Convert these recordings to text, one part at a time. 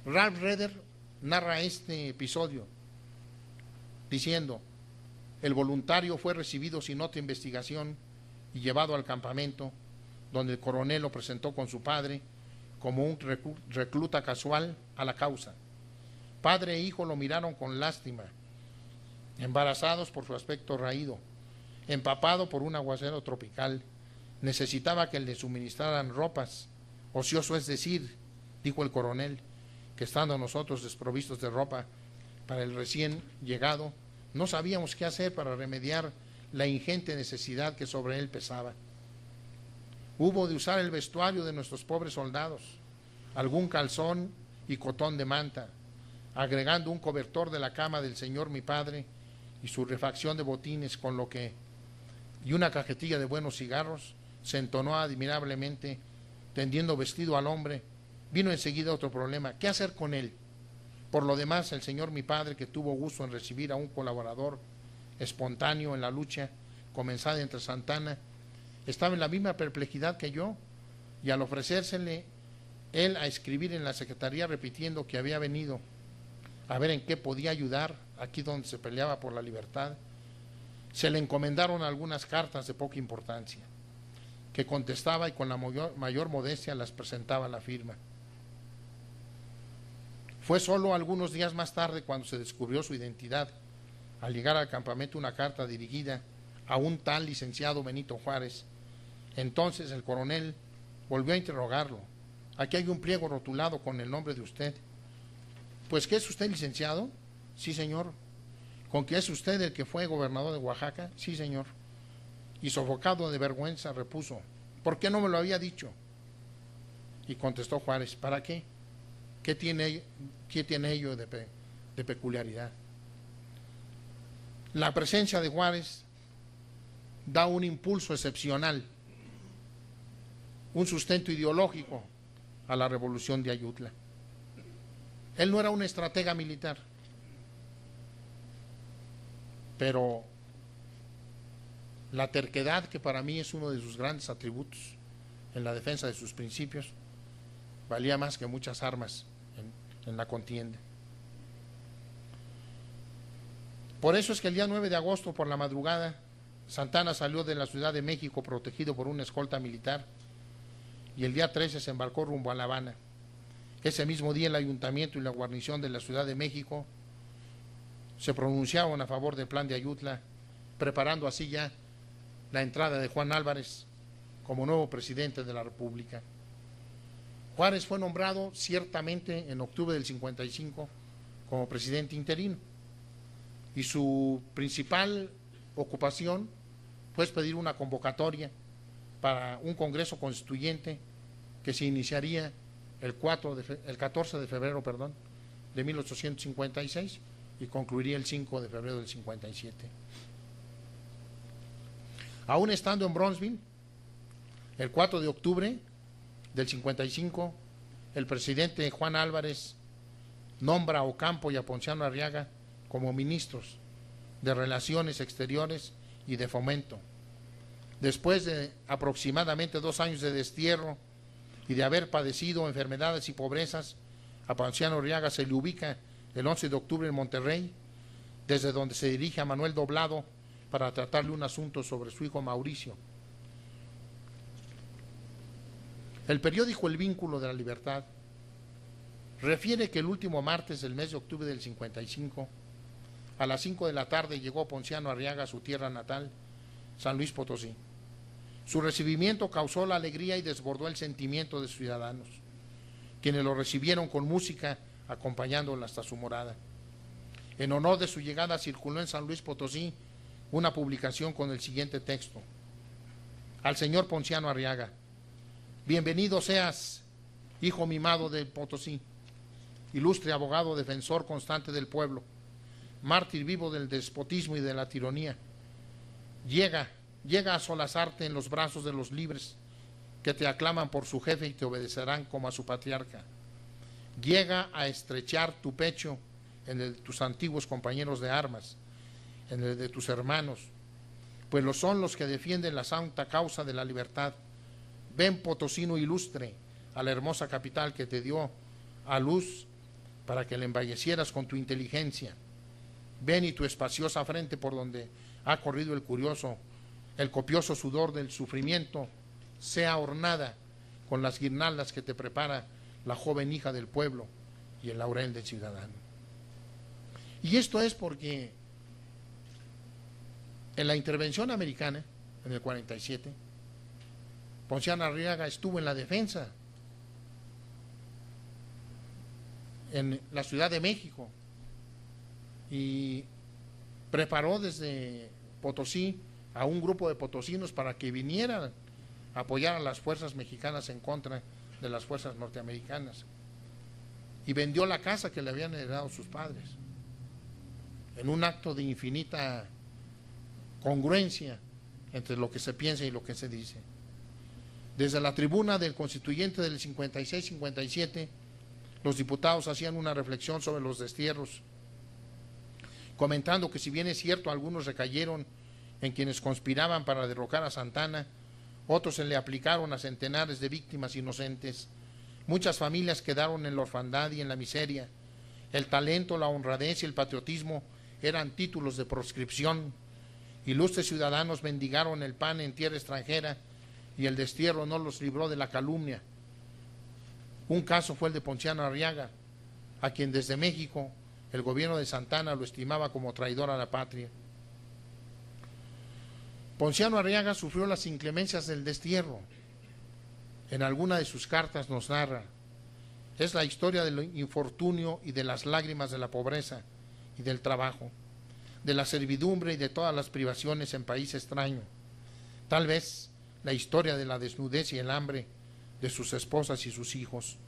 Ralph Redder narra este episodio diciendo: el voluntario fue recibido sin otra investigación y llevado al campamento, donde el coronel lo presentó con su padre como un recluta casual a la causa. Padre e hijo lo miraron con lástima, embarazados por su aspecto raído, empapado por un aguacero tropical. Necesitaba que le suministraran ropas. Ocioso es decir, dijo el coronel, que estando nosotros desprovistos de ropa para el recién llegado, no sabíamos qué hacer para remediar la ingente necesidad que sobre él pesaba. Hubo de usar el vestuario de nuestros pobres soldados, algún calzón y cotón de manta, agregando un cobertor de la cama del señor mi padre y su refacción de botines, con lo que, y una cajetilla de buenos cigarros, se entonó admirablemente. Tendiendo vestido al hombre, vino enseguida otro problema: ¿qué hacer con él? Por lo demás, el señor mi padre, que tuvo gusto en recibir a un colaborador espontáneo en la lucha comenzada entre Santana, estaba en la misma perplejidad que yo, y al ofrecérsele él a escribir en la secretaría repitiendo que había venido a ver en qué podía ayudar aquí donde se peleaba por la libertad, se le encomendaron algunas cartas de poca importancia, que contestaba y con la mayor modestia las presentaba a la firma. Fue solo algunos días más tarde cuando se descubrió su identidad, al llegar al campamento una carta dirigida a un tal licenciado Benito Juárez. Entonces el coronel volvió a interrogarlo: aquí hay un pliego rotulado con el nombre de usted. ¿Pues qué es usted, licenciado? Sí, señor. ¿Con qué es usted el que fue gobernador de Oaxaca? Sí, señor. Y sofocado de vergüenza repuso: ¿por qué no me lo había dicho? Y contestó Juárez: ¿para qué? ¿Qué tiene ello de peculiaridad? La presencia de Juárez da un impulso excepcional, un sustento ideológico a la revolución de Ayutla. Él no era un estratega militar, pero la terquedad, que para mí es uno de sus grandes atributos en la defensa de sus principios, valía más que muchas armas en la contienda. Por eso es que el día 9 de agosto por la madrugada, Santana salió de la Ciudad de México protegido por una escolta militar, y el día 13 se embarcó rumbo a La Habana. Ese mismo día el ayuntamiento y la guarnición de la Ciudad de México se pronunciaron a favor del plan de Ayutla, preparando así ya la entrada de Juan Álvarez como nuevo presidente de la República. Juárez fue nombrado ciertamente en octubre del 55 como presidente interino, y su principal ocupación fue pedir una convocatoria para un congreso constituyente que se iniciaría el 14 de febrero de 1856 y concluiría el 5 de febrero del 57. Aún estando en Bronzeville, el 4 de octubre del 55, el presidente Juan Álvarez nombra a Ocampo y a Ponciano Arriaga como ministros de Relaciones Exteriores y de Fomento. Después de aproximadamente 2 años de destierro y de haber padecido enfermedades y pobrezas, a Ponciano Arriaga se le ubica el 11 de octubre en Monterrey, desde donde se dirige a Manuel Doblado para tratarle un asunto sobre su hijo Mauricio. El periódico El Vínculo de la Libertad refiere que el último martes del mes de octubre del 55, a las 5 de la tarde, llegó Ponciano Arriaga a su tierra natal, San Luis Potosí. Su recibimiento causó la alegría y desbordó el sentimiento de sus ciudadanos, quienes lo recibieron con música, acompañándolo hasta su morada. En honor de su llegada circuló en San Luis Potosí una publicación con el siguiente texto: al señor Ponciano Arriaga: bienvenido seas, hijo mimado de Potosí, ilustre abogado, defensor constante del pueblo, mártir vivo del despotismo y de la tiranía. Llega a solazarte en los brazos de los libres, que te aclaman por su jefe y te obedecerán como a su patriarca. Llega a estrechar tu pecho en el de tus antiguos compañeros de armas, en el de tus hermanos, pues lo son los que defienden la santa causa de la libertad. Ven, potosino ilustre, a la hermosa capital que te dio a luz para que le embellecieras con tu inteligencia. Ven y tu espaciosa frente por donde ha corrido el copioso sudor del sufrimiento, sea ornada con las guirnaldas que te prepara la joven hija del pueblo y el laurel del ciudadano. Y esto es porque en la intervención americana, en el 47, Ponciano Arriaga estuvo en la defensa en la Ciudad de México y preparó desde Potosí a un grupo de potosinos para que vinieran a apoyar a las fuerzas mexicanas en contra de las fuerzas norteamericanas, y vendió la casa que le habían heredado sus padres en un acto de infinita congruencia entre lo que se piensa y lo que se dice. Desde la tribuna del constituyente del 56-57, los diputados hacían una reflexión sobre los destierros, comentando que si bien es cierto, algunos recayeron en quienes conspiraban para derrocar a Santana, otros se le aplicaron a centenares de víctimas inocentes. Muchas familias quedaron en la orfandad y en la miseria. El talento, la honradez y el patriotismo eran títulos de proscripción. Ilustres ciudadanos mendigaron el pan en tierra extranjera y el destierro no los libró de la calumnia. Un caso fue el de Ponciano Arriaga, a quien desde México el gobierno de Santana lo estimaba como traidor a la patria. Ponciano Arriaga sufrió las inclemencias del destierro. En alguna de sus cartas nos narra: es la historia del infortunio y de las lágrimas de la pobreza y del trabajo, de la servidumbre y de todas las privaciones en país extraño. Tal vez la historia de la desnudez y el hambre de sus esposas y sus hijos.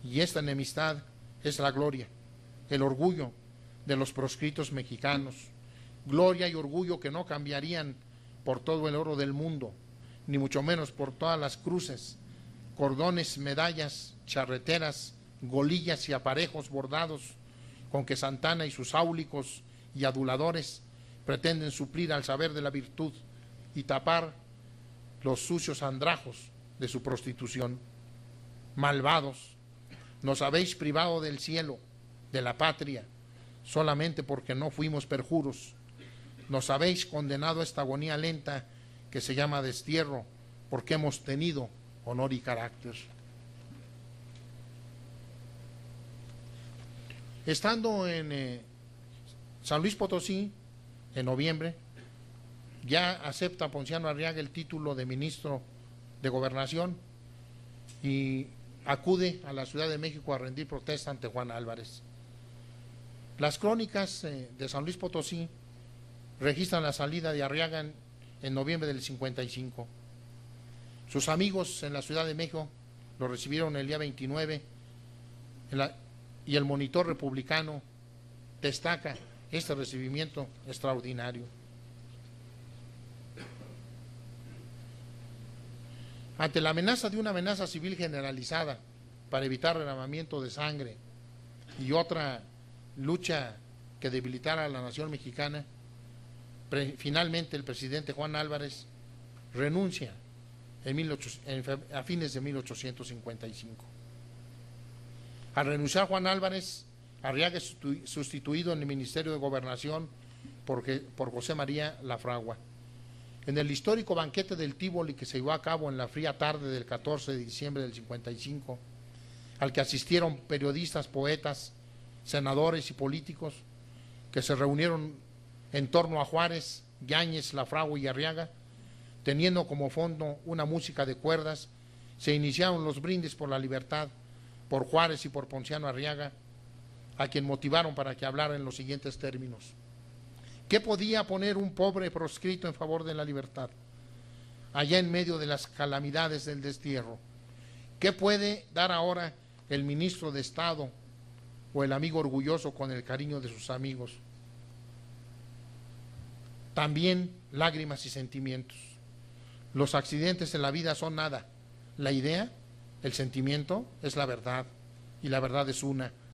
Y esta enemistad es la gloria, el orgullo de los proscritos mexicanos. Gloria y orgullo que no cambiarían por todo el oro del mundo, ni mucho menos por todas las cruces, cordones, medallas, charreteras, golillas y aparejos bordados con que Santana y sus áulicos y aduladores pretenden suplir al saber de la virtud y tapar los sucios andrajos de su prostitución. Malvados, nos habéis privado del cielo, de la patria, solamente porque no fuimos perjuros. Nos habéis condenado a esta agonía lenta que se llama destierro, porque hemos tenido honor y carácter. Estando en San Luis Potosí, en noviembre, ya acepta Ponciano Arriaga el título de ministro de Gobernación y acude a la Ciudad de México a rendir protesta ante Juan Álvarez. Las crónicas de San Luis Potosí registran la salida de Arriaga en noviembre del 55. Sus amigos en la Ciudad de México lo recibieron el día 29 y el Monitor Republicano destaca este recibimiento extraordinario. Ante la amenaza de una amenaza civil generalizada para evitar derramamiento de sangre y otra lucha que debilitara a la nación mexicana, finalmente el presidente Juan Álvarez renuncia a fines de 1855. Al renunciar Juan Álvarez, Arriaga es sustituido en el Ministerio de Gobernación por José María Lafragua. En el histórico banquete del Tívoli que se llevó a cabo en la fría tarde del 14 de diciembre del 55, al que asistieron periodistas, poetas, senadores y políticos que se reunieron en torno a Juárez, Yáñez, Lafragua y Arriaga, teniendo como fondo una música de cuerdas, se iniciaron los brindis por la libertad, por Juárez y por Ponciano Arriaga, a quien motivaron para que hablara en los siguientes términos. ¿Qué podía poner un pobre proscrito en favor de la libertad, allá en medio de las calamidades del destierro? ¿Qué puede dar ahora el ministro de Estado o el amigo orgulloso con el cariño de sus amigos? También lágrimas y sentimientos. Los accidentes en la vida son nada. La idea, el sentimiento, es la verdad, y la verdad es una.